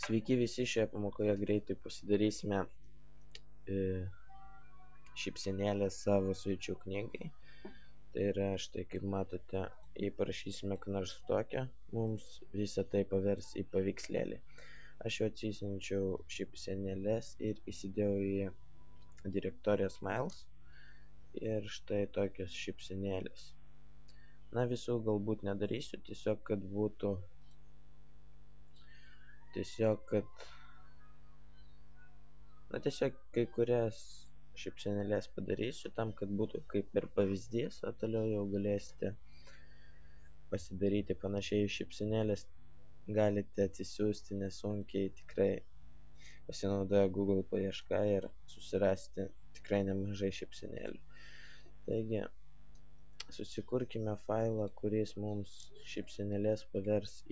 Sveiki visi, šioje pamokoje greitai pasidarysime šypsenėlę savo svečių knygai. Tai yra, štai kaip matote, jei parašysime ką nors tokią, mums visą tai pavers į paveikslėlį. Aš jau atsisinčiau šypsenėlės ir įsidėjau į direktoriją Smiles. Ir štai tokios šypsenėlės. Na, visų galbūt nedarysiu, tiesiog kai kurias šypsenėlės padarysiu tam, kad būtų kaip ir pavyzdys, o toliau jau galėsite pasidaryti panašiai šypsenėlės. Galite atsisiųsti nesunkiai, tikrai pasinaudoję Google paiešką ir susirasti tikrai nemažai šypsenėlių. Taigi, susikurkime failą, kuris mums šypsenėlės pavers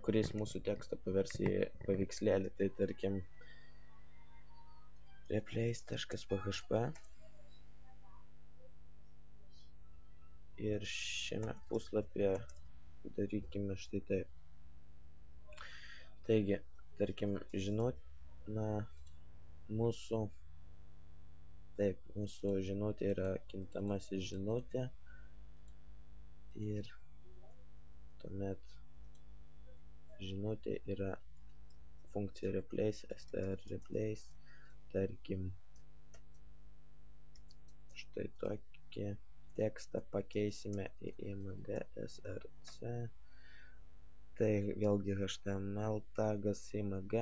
kuris mūsų tekstą pavers į paveikslėlį. Tai tarkim replace.php ir šiame puslapyje darykime štai taip. Taigi, tarkim, mūsų žinutė yra kintamasis žinutė ir tuomet žinutė yra funkcija replace, str replace, tarkim, štai tokį tekstą pakeisime į img src, tai vėlgi html tagas img,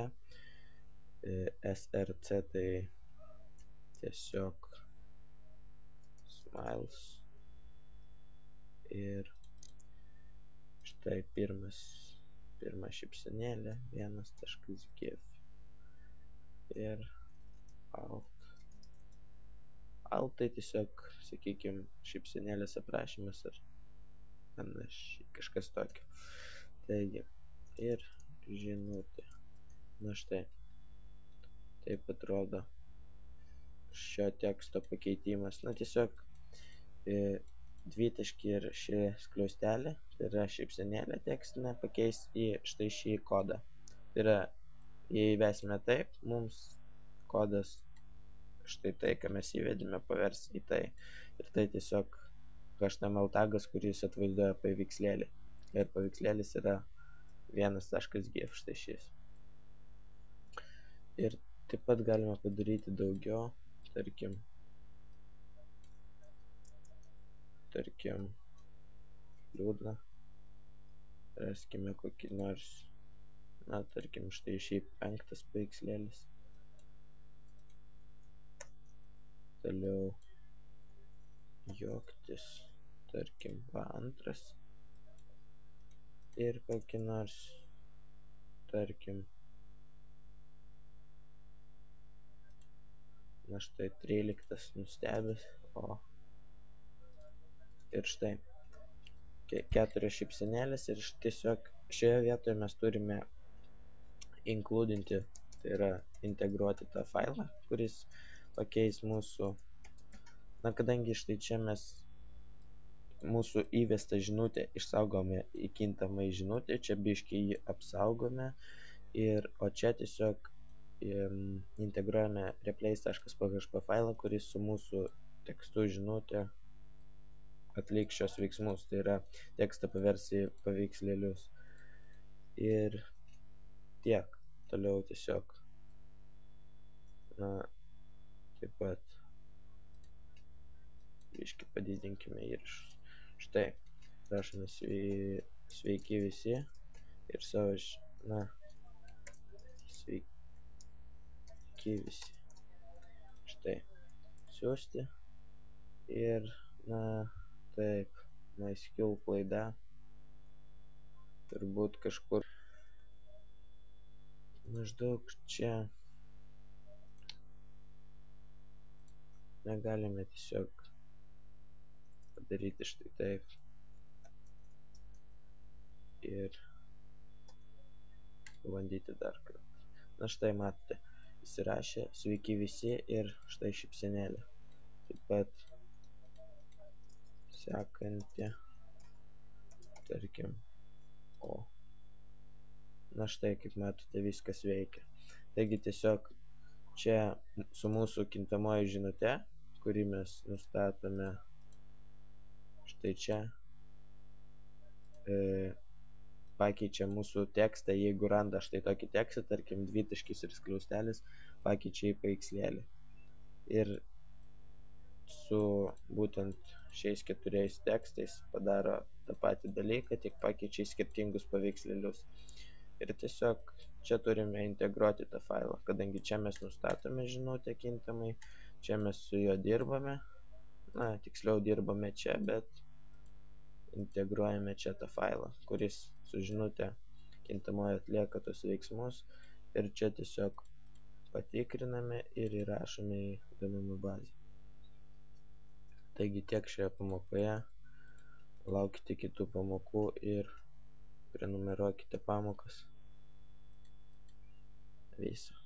src tai tiesiog smiles ir štai pirma šypsenėlė 1.gif ir alt tai tiesiog, sakykime, šypsenėlės aprašymas ar panašiai, kažkas tokio. Taigi, ir žinutė. Na štai, taip atrodo šio teksto pakeitimas. Na tiesiog dvitaškį ir ši skliaustelė, tai yra šypsenėlė tekstinė, pakeis į štai šį kodą. Tai yra, jei įvesime taip, mums kodas štai tai, ką mes įvedėme, pavers į tai. Ir tai tiesiog HTML tagas, kuris atvaizduoja paveikslėlį. Ir paveikslėlis yra 1.gif, štai šis. Ir taip pat galime padaryti daugiau, tarkim, liūdna. Raskime kokį nors, na, tarkim, štai šį 5. paveikslėlis. Toliau juoktis, tarkim, 2. Ir kokį nors, tarkim, na štai 13 nustebęs, ir štai 4 šypsenėlės ir tiesiog šioje vietoje mes turime inkludinti, tai yra integruoti tą failą, kuris pakeis mūsų, na kadangi štai čia mes mūsų įvestą žinutę išsaugome į kintamą žinutę, čia biškį jį apsaugome, o čia tiesiog integruojame replace.php failą, kuris su mūsų tekstu žinutė atliks šios veiksmus, tai yra tekstą pavers į paveikslėlius. Ir tiek. Toliau tiesiog, na, taip pat biškį padidinkime ir štai rašome sveiki visi ir savo, na, sveiki visi. Štai, siųsti ir, na, taip, MySQL klaida, turbūt kažkur maždaug čia negalime tiesiog padaryti štai taip ir bandyti dar kartą. Na štai matote, įsirašė sveiki visi ir štai šypsenėlė. Taip pat sekanti, tarkim, na štai kaip matote viskas veikia. Taigi tiesiog čia su mūsų kintamoji žinute, kurį mes nustatome štai čia, pakeičia mūsų tekstą, jeigu randa štai tokį tekstą, tarkim dvitaškis ir skliaustelis, pakeičia į paveikslėlį. Ir su būtent šiais 4 tekstais padaro tą patį dalyką, tik pakeičia į skirtingus paveikslėlius. Ir tiesiog čia turime integruoti tą failą, kadangi čia mes nustatome žinutę kintamai, čia mes su juo dirbame, na, tiksliau dirbame čia, bet integruojame čia tą failą, kuris su žinute kintamoji atlieka tos veiksmus ir čia tiesiog patikriname ir įrašome į duomenų bazę. Taigi tiek šioje pamokoje, laukite kitų pamokų ir prenumeruokite pamokas. Viso.